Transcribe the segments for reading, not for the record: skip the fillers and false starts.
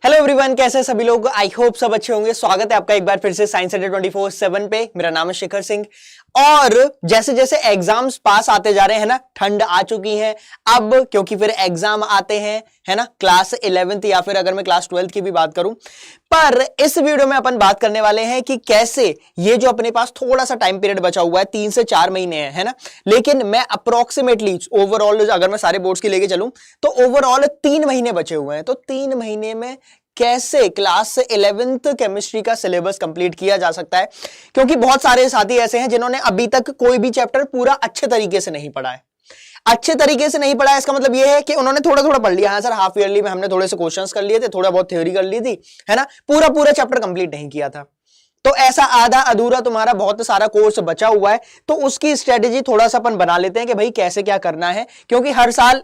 Hello everyone, कैसे सभी लोग। आई होप सब अच्छे होंगे। स्वागत है आपका एक बार फिर से साइंस अड्डा 24/7 पे। मेरा नाम है शिखर सिंह और जैसे जैसे एग्जाम्स पास आते जा रहे हैं ना, ठंड आ चुकी है अब, क्योंकि फिर एग्जाम आते हैं है ना, क्लास 11th या फिर अगर मैं क्लास 12th की भी बात करूं। पर इस वीडियो में अपन बात करने वाले हैं कि कैसे ये जो अपने पास थोड़ा सा टाइम पीरियड बचा हुआ है, 3 से 4 महीने है ना, लेकिन मैं अप्रोक्सीमेटली ओवरऑल अगर मैं सारे बोर्ड्स की लेके चलूं तो ओवरऑल 3 महीने बचे हुए हैं। तो 3 महीने में कैसे क्लास 11th केमिस्ट्री का सिलेबस कंप्लीट किया जा सकता है, क्योंकि बहुत सारे साथी ऐसे हैं जिन्होंने अभी तक कोई भी चैप्टर पूरा अच्छे तरीके से नहीं पढ़ा है। अच्छे तरीके से नहीं पढ़ा है इसका मतलब यह है कि उन्होंने थोड़ा थोड़ा पढ़ लिया। हाँ सर, हाफ ईयरली में हमने थोड़े से क्वेश्चंस कर लिए थे, थोड़ा बहुत थ्योरी कर ली थी, है ना, पूरा पूरा चैप्टर कंप्लीट नहीं किया था। तो ऐसा आधा अधूरा तुम्हारा बहुत सारा कोर्स बचा हुआ है। तो उसकी स्ट्रेटेजी थोड़ा सा अपन बना लेते हैं कि भाई कैसे क्या करना है, क्योंकि हर साल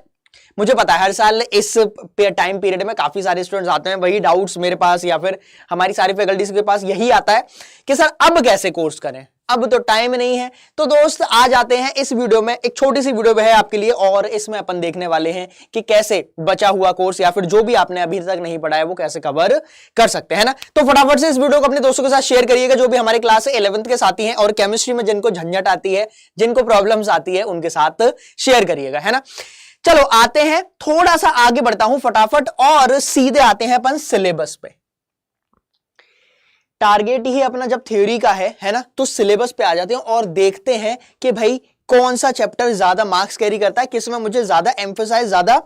मुझे पता है हर साल इस टाइम पीरियड में काफी सारे स्टूडेंट्स आते हैं, वही डाउट्स मेरे पास या फिर हमारी सारी फैकल्टीज के पास यही आता है कि सर अब कैसे कोर्स करें, अब तो टाइम नहीं है। तो दोस्त आ जाते हैं इस वीडियो में, एक छोटी सी वीडियो है आपके लिए और इसमें अपन देखने वाले हैं कि कैसे बचा हुआ कोर्स या फिर जो भी आपने अभी तक नहीं पढ़ा है वो कैसे कवर कर सकते हैं ना। तो फटाफट से इस वीडियो को अपने दोस्तों के साथ शेयर करिएगा जो भी हमारे क्लास 11th के साथी हैं और केमिस्ट्री में जिनको झंझट आती है, जिनको प्रॉब्लम्स आती है, उनके साथ शेयर करिएगा, है ना। चलो आते हैं, थोड़ा सा आगे बढ़ता हूं फटाफट और सीधे आते हैं अपन सिलेबस पे। टारगेट ही अपना जब थ्योरी का है ना, तो सिलेबस पे आ जाते हैं और देखते हैं कि भाई कौन सा चैप्टर ज्यादा मार्क्स कैरी करता है, किसमें मुझे ज्यादा एम्फेसाइज, ज्यादा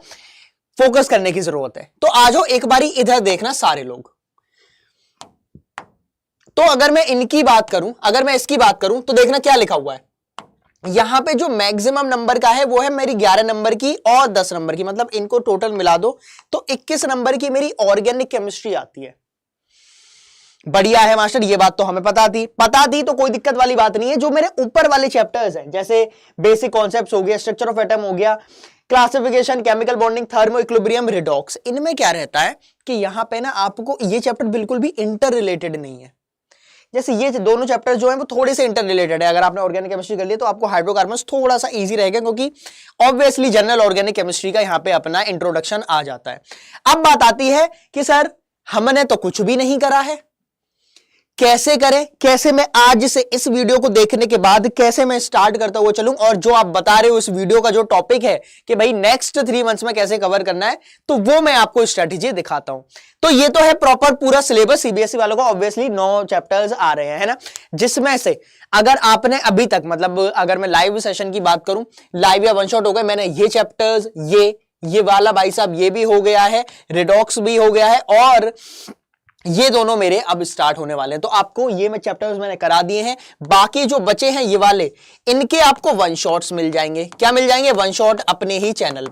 फोकस करने की जरूरत है। तो आ जाओ एक बारी इधर देखना सारे लोग। तो अगर मैं इनकी बात करूं, अगर मैं इसकी बात करूं तो देखना क्या लिखा हुआ है। यहां पे जो मैक्सिमम नंबर का है वो है मेरी 11 नंबर की और 10 नंबर की, मतलब इनको टोटल मिला दो तो 21 नंबर की मेरी ऑर्गेनिक केमिस्ट्री आती है। बढ़िया है मास्टर, ये बात तो हमें पता थी तो कोई दिक्कत वाली बात नहीं है। जो मेरे ऊपर वाले चैप्टर्स हैं जैसे बेसिक कॉन्सेप्ट्स हो गया, स्ट्रक्चर ऑफ एटम हो गया, classification, chemical bonding, thermo equilibrium, redox, इनमें क्या रहता है कि यहां पे ना आपको ये चैप्टर बिल्कुल भी इंटर रिलेटेड नहीं है। जैसे ये दोनों चैप्टर जो हैं वो थोड़े से इंटर रिलेटेड है। अगर आपने ऑर्गेनिक केमिस्ट्री कर लिया तो आपको हाइड्रोकार्बन्स थोड़ा सा इजी रहेगा, क्योंकि ऑब्वियसली जनरल ऑर्गेनिक केमिस्ट्री का यहाँ पे अपना इंट्रोडक्शन आ जाता है। अब बात आती है कि सर हमने तो कुछ भी नहीं करा है, कैसे करें, कैसे मैं आज से इस वीडियो को देखने के बाद कैसे मैं स्टार्ट करता हुआ चलूं, और जो आप बता रहे हो इस वीडियो का जो टॉपिक है कि भाई नेक्स्ट 3 मंथ्स में कैसे कवर करना है, तो वो मैं आपको स्ट्रेटेजी दिखाता हूं। तो ये तो है प्रॉपर पूरा सिलेबस। सीबीएसई वालों को ऑब्वियसली 9 चैप्टर्स आ रहे हैं, है ना, जिसमें से अगर आपने अभी तक, मतलब अगर मैं लाइव सेशन की बात करूं, लाइव या वन शॉट हो गए, मैंने ये चैप्टर्स, ये वाला भाई साहब ये भी हो गया है, रिडॉक्स भी हो गया है, और ये दोनों मेरे अब स्टार्ट होने वाले हैं। तो आपको ये मैं चैप्टर्स मैंने करा दिए हैं। बाकी जो बचे हैं ये वाले, इनके आपको वन शॉट्स मिल जाएंगे। क्या मिल जाएंगे? वन शॉट अपने ही चैनल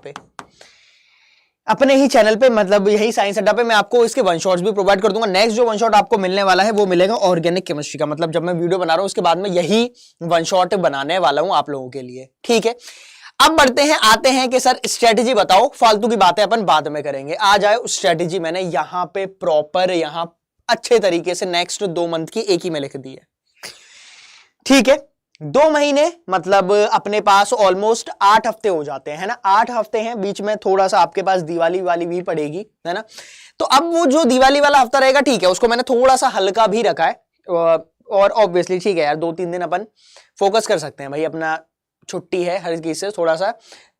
पे, मतलब यही साइंस अड्डा पे मैं आपको इसके वन शॉट्स भी प्रोवाइड कर दूंगा। नेक्स्ट जो वन शॉट आपको मिलने वाला है वो मिलेगा ऑर्गेनिक केमिस्ट्री का, मतलब जब मैं वीडियो बना रहा हूं उसके बाद में यही वन शॉट बनाने वाला हूं आप लोगों के लिए, ठीक है। अब बढ़ते हैं, आते हैं कि सर स्ट्रेटेजी बताओ, फालतू की बातें अपन बाद में करेंगे। आ जाए स्ट्रेटेजी मैंने यहां पे प्रॉपर, यहां अच्छे तरीके से नेक्स्ट 2 मंथ की एक ही में लिख दी है, ठीक है। 2 महीने मतलब अपने पास ऑलमोस्ट 8 हफ्ते हो जाते हैं, है ना, 8 हफ्ते हैं। बीच में थोड़ा सा आपके पास दिवाली वाली भी पड़ेगी, है ना। तो अब वो जो दिवाली वाला हफ्ता रहेगा, ठीक है, उसको मैंने थोड़ा सा हल्का भी रखा है, और ऑब्वियसली ठीक है यार, 2-3 दिन अपन फोकस कर सकते हैं भाई, अपना छुट्टी है, हर चीज से थोड़ा सा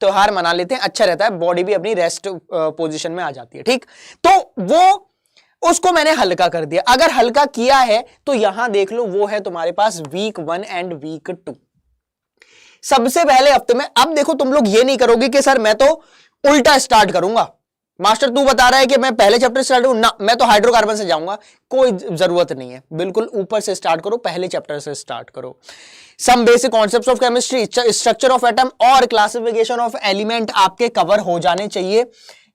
त्योहार मना लेते हैं, अच्छा रहता है, बॉडी भी अपनी रेस्ट पोजीशन में आ जाती है, ठीक। तो वो उसको मैंने हल्का कर दिया। अगर हल्का किया है तो यहां देख लो, वो है तुम्हारे पास वीक 1 एंड वीक 2 सबसे पहले हफ्ते में। अब देखो तुम लोग ये नहीं करोगे कि सर मैं तो उल्टा स्टार्ट करूंगा, मास्टर तू बता रहा है कि मैं पहले चैप्टर से स्टार्ट करूं ना, मैं तो हाइड्रोकार्बन से जाऊंगा। कोई जरूरत नहीं है, बिल्कुल ऊपर से स्टार्ट करो, पहले चैप्टर से स्टार्ट करो। Some basic concepts of chemistry, structure of atom और क्लासिफिकेशन ऑफ एलिमेंट आपके कवर हो जाने चाहिए।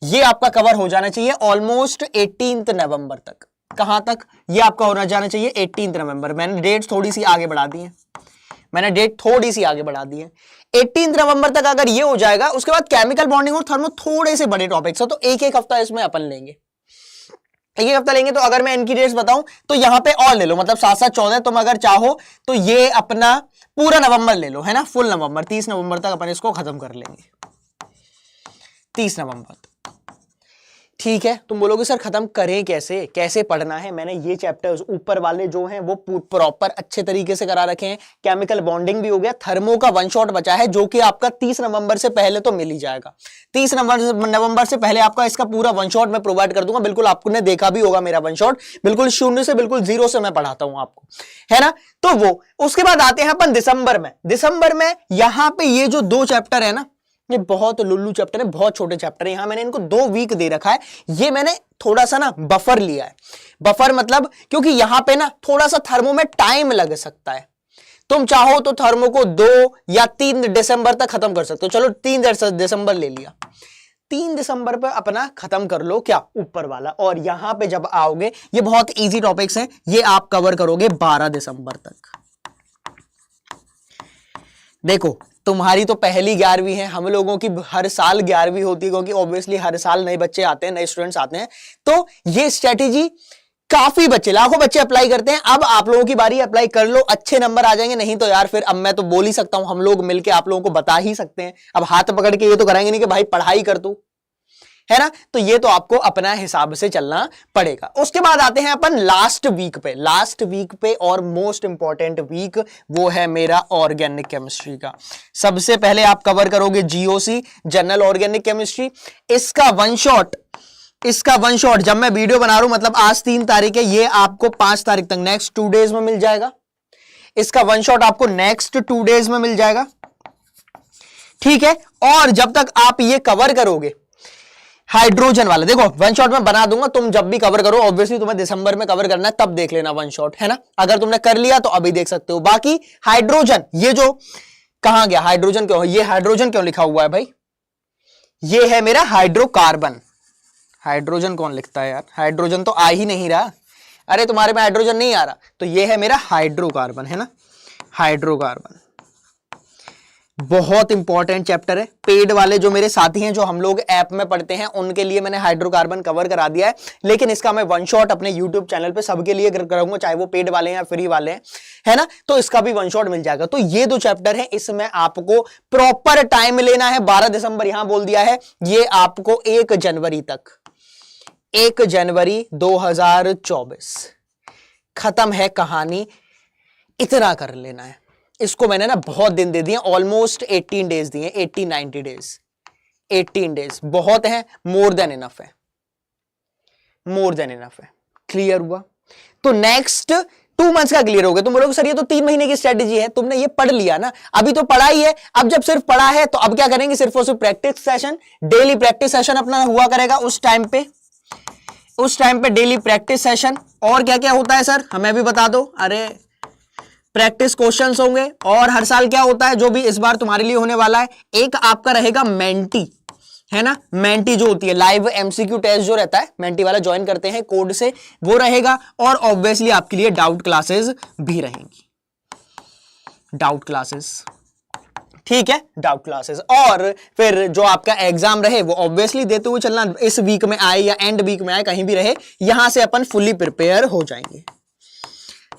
ये आपका कवर हो जाना चाहिए ऑलमोस्ट 18 नवंबर तक। कहां तक? ये आपका होना जाना चाहिए 18 नवंबर। मैंने डेट थोड़ी सी आगे बढ़ा दी है, 18 नवंबर तक अगर ये हो जाएगा, उसके बाद केमिकल बॉन्डिंग और थर्मो थोड़े से बड़े टॉपिक्स हो, तो एक हफ्ता इसमें अपन लेंगे, एक हफ्ता लेंगे। तो अगर मैं इनकी डेट्स बताऊं तो यहां पे और ले लो, मतलब 7-7 14, तुम अगर चाहो तो ये अपना पूरा नवंबर ले लो, है ना, फुल नवंबर, 30 नवंबर तक अपन इसको खत्म कर लेंगे, 30 नवंबर ठीक है, तुम बोलोगे सर खत्म करें कैसे, कैसे पढ़ना है? मैंने ये चैप्टर्स ऊपर वाले जो हैं वो प्रॉपर अच्छे तरीके से करा रखे हैं। केमिकल बॉन्डिंग भी हो गया, थर्मो का वन शॉट बचा है जो कि आपका 30 नवंबर से पहले तो मिल ही जाएगा। 30 नवंबर से पहले आपका इसका पूरा वन शॉट मैं प्रोवाइड कर दूंगा। बिल्कुल आपने देखा भी होगा मेरा वन शॉट, बिल्कुल शून्य से बिल्कुल जीरो से मैं पढ़ाता हूं आपको, है ना। तो वो उसके बाद आते हैं अपन दिसंबर में। दिसंबर में यहां पे ये जो 2 चैप्टर है ना, ये बहुत लुल्लू चैप्टर है, बहुत छोटे चैप्टर है। यहां मैंने इनको 2 वीक दे रखा है। ये मैंने थोड़ा सा ना बफर लिया है। बफर मतलब क्योंकि यहां पे ना थोड़ा सा थर्मो में टाइम लग सकता है। तुम चाहो तो थर्मो को 2 या 3 दिसंबर तक खत्म कर सकते हो। चलो 3 दिसंबर ले लिया, 3 दिसंबर पर अपना खत्म कर लो क्या ऊपर वाला। और यहां पे जब आओगे, ये बहुत इजी टॉपिक्स हैं, ये आप कवर करोगे 12 दिसंबर तक। देखो तुम्हारी तो पहली 11वीं है, हम लोगों की हर साल 11वीं होती है क्योंकि ऑब्वियसली हर साल नए बच्चे आते हैं, नए स्टूडेंट्स आते हैं। तो ये स्ट्रेटेजी काफी बच्चे, लाखों बच्चे अप्लाई करते हैं। अब आप लोगों की बारी, अप्लाई कर लो, अच्छे नंबर आ जाएंगे। नहीं तो यार फिर अब मैं तो बोल ही सकता हूं, हम लोग मिलके आप लोगों को बता ही सकते हैं। अब हाथ पकड़ के ये तो कराएंगे नहीं कि भाई पढ़ाई कर तू, है ना। तो ये तो आपको अपना हिसाब से चलना पड़ेगा। उसके बाद आते हैं अपन लास्ट वीक पे। लास्ट वीक पे और मोस्ट इंपॉर्टेंट वीक वो है मेरा ऑर्गेनिक केमिस्ट्री का। सबसे पहले आप कवर करोगे जीओसी, जनरल ऑर्गेनिक केमिस्ट्री। इसका वन शॉट जब मैं वीडियो बना रहा हूं, मतलब आज 3 तारीख है, ये आपको 5 तारीख तक नेक्स्ट 2 डेज में मिल जाएगा। इसका वन शॉट आपको नेक्स्ट 2 डेज में मिल जाएगा, ठीक है। और जब तक आप ये कवर करोगे हाइड्रोजन वाला, देखो वन शॉट में बना दूंगा, तुम जब भी कवर करो, ऑब्वियसली तुम्हें दिसंबर में कवर करना है, तब देख लेना वन शॉट, है ना। अगर तुमने कर लिया तो अभी देख सकते हो। बाकी हाइड्रोजन, ये जो कहां गया हाइड्रोजन, क्यों ये हाइड्रोजन क्यों लिखा हुआ है भाई? ये है मेरा हाइड्रोकार्बन। हाइड्रोजन कौन लिखता है यार? हाइड्रोजन तो आ ही नहीं रहा। अरे तुम्हारे में हाइड्रोजन नहीं आ रहा, तो ये है मेरा हाइड्रोकार्बन, है ना। हाइड्रोकार्बन बहुत इंपॉर्टेंट चैप्टर है। पेड वाले जो मेरे साथी हैं, जो हम लोग ऐप में पढ़ते हैं, उनके लिए मैंने हाइड्रोकार्बन कवर करा दिया है। लेकिन इसका मैं वन शॉट अपने यूट्यूब चैनल पे सबके लिए कराऊंगा, चाहे वो पेड वाले हैं या फ्री वाले हैं, है ना। तो इसका भी वन शॉट मिल जाएगा। तो ये 2 चैप्टर हैं, इसमें आपको प्रॉपर टाइम लेना है। 12 दिसंबर यहां बोल दिया है, ये आपको 1 जनवरी तक, 1 जनवरी 2024 खत्म है कहानी। इतना कर लेना है। इसको मैंने ना बहुत दिन दे दिए, ऑलमोस्ट 18 डेज दिए, 80-90 डेज, 18 डेज बहुत है, मोर देन इनफ है, मोर देन इनफ है। क्लियर हुआ? तो नेक्स्ट 2 मंथ्स का क्लियर हो गया। तुम बोलोगे सर ये तो 3 महीने की स्ट्रेटेजी है, तुमने ये पढ़ लिया ना, अभी तो पढ़ा ही है। अब जब सिर्फ पढ़ा है तो अब क्या करेंगे? सिर्फ और सिर्फ practice session, daily practice session अपना हुआ करेगा उस टाइम पे डेली प्रैक्टिस सेशन। और क्या क्या होता है सर, हमें भी बता दो। अरे प्रैक्टिस क्वेश्चंस होंगे, और हर साल क्या होता है जो भी इस बार तुम्हारे लिए होने वाला है, एक आपका रहेगा मेंटी, है ना। मेंटी जो होती है लाइव एमसीक्यू टेस्ट जो रहता है, मेंटी वाला ज्वाइन करते हैं कोड से, वो रहेगा। और ऑब्वियसली आपके लिए डाउट क्लासेस भी रहेंगी, डाउट क्लासेस, ठीक है, डाउट क्लासेस। और फिर जो आपका एग्जाम रहे वो ऑब्वियसली देते हुए चलना, इस वीक में आए या एंड वीक में आए, कहीं भी रहे, यहां से अपन फुली प्रिपेयर हो जाएंगे।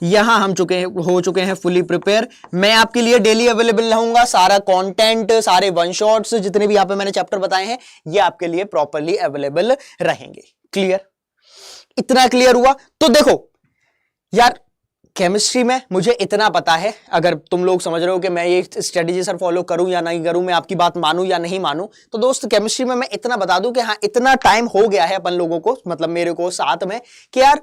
यहां हम हो चुके हैं फुली प्रिपेयर। मैं आपके लिए डेली अवेलेबल रहूंगा। सारा कंटेंट, सारे वन शॉट्स, जितने भी यहां पे मैंने चैप्टर बताए हैं, ये आपके लिए प्रॉपर्ली अवेलेबल रहेंगे। क्लियर? इतना क्लियर हुआ? तो देखो यार, केमिस्ट्री में मुझे इतना पता है। अगर तुम लोग समझ रहे हो कि मैं ये स्ट्रेटेजी सर फॉलो करूं या नहीं करूं, मैं आपकी बात मानूं या नहीं मानूं, तो दोस्त केमिस्ट्री में मैं इतना बता दूं कि हाँ, इतना टाइम हो गया है अपन लोगों को, मतलब मेरे को साथ में, कि यार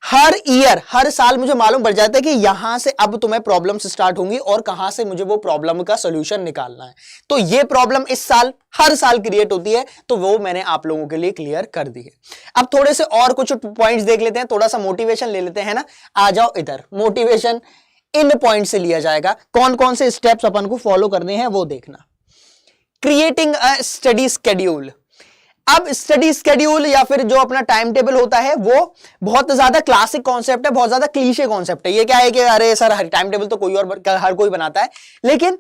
हर ईयर, हर साल मुझे मालूम पड़ जाता है कि यहां से अब तुम्हें प्रॉब्लम्स स्टार्ट होंगी और कहां से मुझे वो प्रॉब्लम का सॉल्यूशन निकालना है। तो ये प्रॉब्लम इस साल हर साल क्रिएट होती है, तो वो मैंने आप लोगों के लिए क्लियर कर दी है। अब थोड़े से और कुछ पॉइंट्स देख लेते हैं, थोड़ा सा मोटिवेशन ले लेते हैं ना। आ जाओ इधर, मोटिवेशन इन पॉइंट से लिया जाएगा। कौन कौन से स्टेप्स अपन को फॉलो करने हैं वो देखना। Creating a study schedule. अब स्टडी स्केड्यूल या फिर जो अपना टाइम टेबल होता है, वो बहुत ज्यादा क्लासिक कॉन्सेप्ट है, बहुत ज्यादा क्लीशे कॉन्सेप्ट है। ये क्या है कि अरे सर टाइम टेबल तो कोई और, हर कोई बनाता है, लेकिन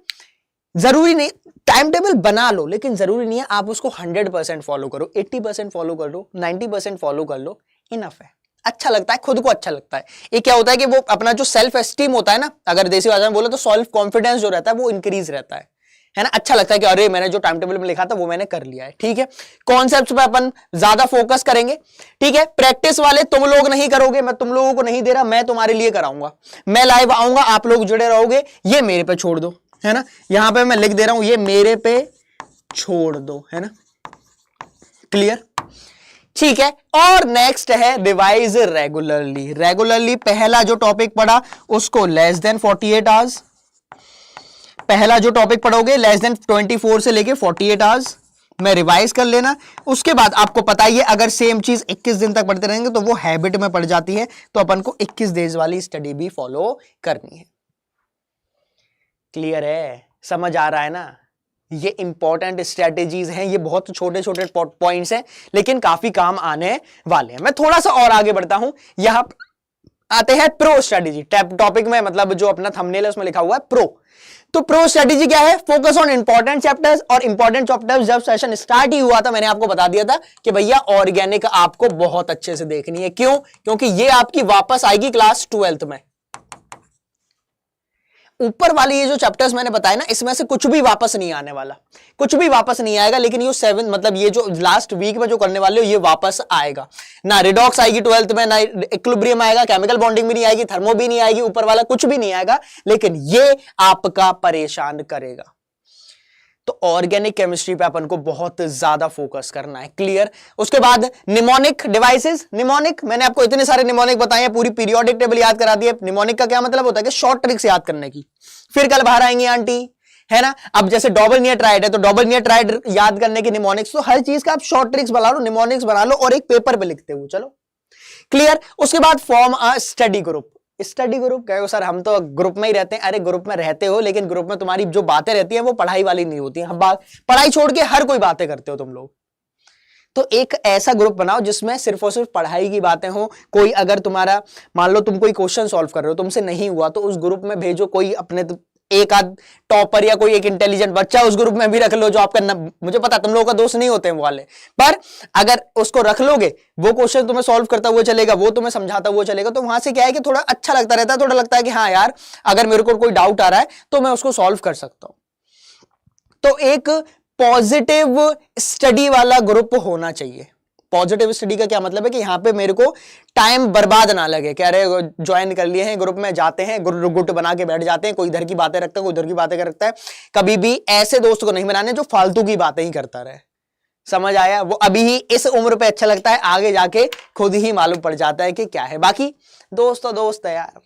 जरूरी नहीं। टाइम टेबल बना लो, लेकिन जरूरी नहीं है आप उसको 100% फॉलो करो, 80% फॉलो कर लो, 90% फॉलो कर लो, इनफ है। अच्छा लगता है, खुद को अच्छा लगता है। ये क्या होता है कि वो अपना जो सेल्फ एस्टीम होता है ना, अगर देसी भाषा में बोले तो सेल्फ कॉन्फिडेंस जो रहता है वो इंक्रीज रहता है ना, अच्छा लगता है कि अरे मैंने जो टाइम टेबल में लिखा था वो मैंने कर लिया है। ठीक है, कॉन्सेप्ट्स पे अपन ज्यादा फोकस करेंगे। ठीक है, प्रैक्टिस वाले तुम लोग नहीं करोगे, मैं तुम लोगों को नहीं दे रहा, मैं तुम्हारे लिए कराऊंगा। मैं लाइव आऊंगा, आप लोग जुड़े रहोगे, ये मेरे पे छोड़ दो, है ना, यहां पे मैं लिख दे रहा हूं ये मेरे पे छोड़ दो, है ना, क्लियर। ठीक है, और नेक्स्ट है रिवाइज रेगुलरली। रेगुलरली पहला जो टॉपिक पढ़ा उसको लेस देन 48 आवर्स, पहला जो टॉपिक पढ़ोगे लेस देन 24 से लेके 48 आवर्स में रिवाइज कर लेना। उसके बाद आपको पता ही है अगर सेम चीज 21 दिन तक पढ़ते रहेंगे तो वो हैबिट में पड़ जाती है, तो अपन को 21 डेज वाली स्टडी भी फॉलो करनी है। क्लियर है, समझ आ रहा है ना। ये इंपॉर्टेंट स्ट्रेटेजीज हैं, ये बहुत छोटे छोटे पॉइंट्स हैं लेकिन काफी काम आने वाले हैं। मैं थोड़ा सा और आगे बढ़ता हूं, यहां आते हैं प्रो स्ट्रेटेजी टॉपिक में, मतलब जो अपना थंबनेल है उसमें लिखा हुआ है प्रो। तो प्रो स्ट्रेटेजी क्या है? Focus on important chapters. और इंपॉर्टेंट चैप्टर्स जब सेशन स्टार्ट ही हुआ था मैंने आपको बता दिया था कि भैया ऑर्गेनिक आपको बहुत अच्छे से देखनी है। क्यों? क्योंकि ये आपकी वापस आएगी क्लास 12th में। ऊपर वाले ये जो चैप्टर्स मैंने बताए ना, इसमें से कुछ भी वापस नहीं आने वाला, कुछ भी वापस नहीं आएगा, लेकिन ये 7 मतलब ये जो लास्ट वीक में जो करने वाले हो ये वापस आएगा। ना रिडॉक्स आएगी 12th में, ना इक्विलिब्रियम आएगा, केमिकल बॉन्डिंग भी नहीं आएगी, थर्मो भी नहीं आएगी, ऊपर वाला कुछ भी नहीं आएगा, लेकिन ये आपका परेशान करेगा। तो ऑर्गेनिक केमिस्ट्री पे अपन को बहुत ज्यादा फोकस करना है। क्लियर। उसके बाद निमोनिक डिवाइसेस। निमोनिक मैंने आपको इतने सारे निमोनिक बताए हैं, पूरी पीरियोडिक टेबल याद करा दी है। निमोनिक का क्या मतलब होता है कि शॉर्ट ट्रिक्स याद करने की। फिर कल बाहर आएंगी आंटी, है ना। अब जैसे डबल नियट्राइड है तो डबल नियट्राइड याद करने की निमोनिक्स, तो हर चीज का आप शॉर्ट ट्रिक्स बना लो, निमोनिक्स बना लो और एक पेपर पे लिखते हो। चलो क्लियर। उसके बाद form a study group. Study group कहो सर हम तो ग्रुप में ही रहते हैं। अरे ग्रुप में रहते हो लेकिन ग्रुप में तुम्हारी जो बातें रहती हैं वो पढ़ाई वाली नहीं होती हैं। पढ़ाई छोड़ के हर कोई बातें करते हो तुम लोग। तो एक ऐसा ग्रुप बनाओ जिसमें सिर्फ और सिर्फ पढ़ाई की बातें हो। कोई अगर तुम्हारा मान लो तुम कोई क्वेश्चन सॉल्व कर रहे हो, तुमसे नहीं हुआ, तो उस ग्रुप में भेजो कोई अपने एक आध टॉपर या कोई एक इंटेलिजेंट बच्चा उस ग्रुप में भी रख लो, जो आपका मुझे पता तुम लोगों का दोस्त नहीं होते हैं वो वाले, पर अगर उसको रख लोगे वो क्वेश्चन तुम्हें सॉल्व करता हुआ चलेगा, वो तुम्हें समझाता हुआ चलेगा, तो वहां से क्या है कि थोड़ा अच्छा लगता रहता है, थोड़ा लगता है कि हाँ यार अगर मेरे को कोई डाउट आ रहा है तो मैं उसको सॉल्व कर सकता हूं। तो एक पॉजिटिव स्टडी वाला ग्रुप होना चाहिए। पॉजिटिव स्टडी का क्या मतलब है कि यहां पे मेरे को टाइम बर्बाद ना लगे कि अरे ज्वाइन कर लिए हैं ग्रुप में, जाते हैं गुट बना के बैठ जाते हैं, कोई इधर की बातें रखता है कोई उधर की बातें रखता है। कभी भी ऐसे दोस्त को नहीं बनाने जो फालतू की बातें ही करता रहे। समझ आया? वो अभी ही इस उम्र पे अच्छा लगता है, आगे जाके खुद ही मालूम पड़ जाता है कि क्या है। बाकी दोस्त तो दोस्त है यार।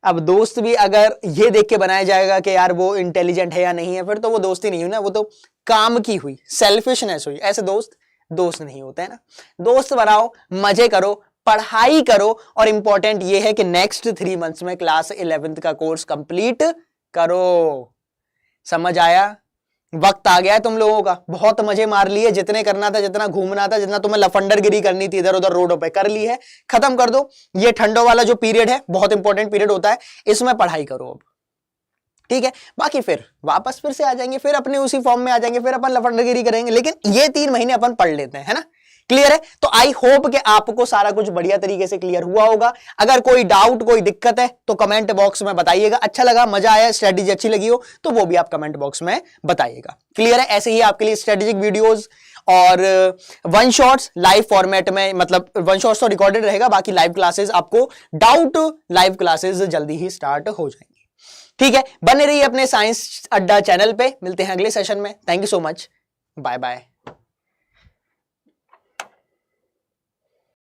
अब दोस्त भी अगर ये देख के बनाया जाएगा कि यार वो इंटेलिजेंट है या नहीं है, फिर तो वो दोस्ती नहीं हुई ना, वो तो काम की हुई, सेल्फिशनेस हुई। ऐसे दोस्त नहीं होते हैं ना। दोस्त बनाओ, मजे करो, पढ़ाई करो, और इंपॉर्टेंट ये है कि नेक्स्ट 3 मंथ्स में क्लास 11th का कोर्स कंप्लीट करो। समझ आया? वक्त आ गया है तुम लोगों का, बहुत मजे मार लिए, जितने करना था, जितना घूमना था, जितना तुम्हें लफंडरगिरी करनी थी इधर उधर रोडों पे कर ली है, खत्म कर दो। ये ठंडों वाला जो पीरियड है बहुत इंपॉर्टेंट पीरियड होता है, इसमें पढ़ाई करो अब। ठीक है, बाकी फिर वापस फिर से आ जाएंगे, फिर अपने उसी फॉर्म में आ जाएंगे, फिर अपन लफंडगिरी करेंगे, लेकिन ये 3 महीने अपन पढ़ लेते हैं, है ना। क्लियर है? तो आई होप कि आपको सारा कुछ बढ़िया तरीके से क्लियर हुआ होगा। अगर कोई डाउट कोई दिक्कत है तो कमेंट बॉक्स में बताइएगा। अच्छा लगा, मजा आया, स्ट्रेटेजी अच्छी लगी हो तो वो भी आप कमेंट बॉक्स में बताइएगा। क्लियर है? ऐसे ही आपके लिए स्ट्रेटेजिक वीडियोस और वन शॉट्स लाइव फॉर्मेट में, मतलब वन शॉट्स तो रिकॉर्डेड रहेगा, बाकी लाइव क्लासेस आपको डाउट लाइव क्लासेस जल्दी ही स्टार्ट हो जाएंगे। ठीक है, बने रहिए अपने साइंस अड्डा चैनल पे। मिलते हैं अगले सेशन में। Thank you so much, bye bye.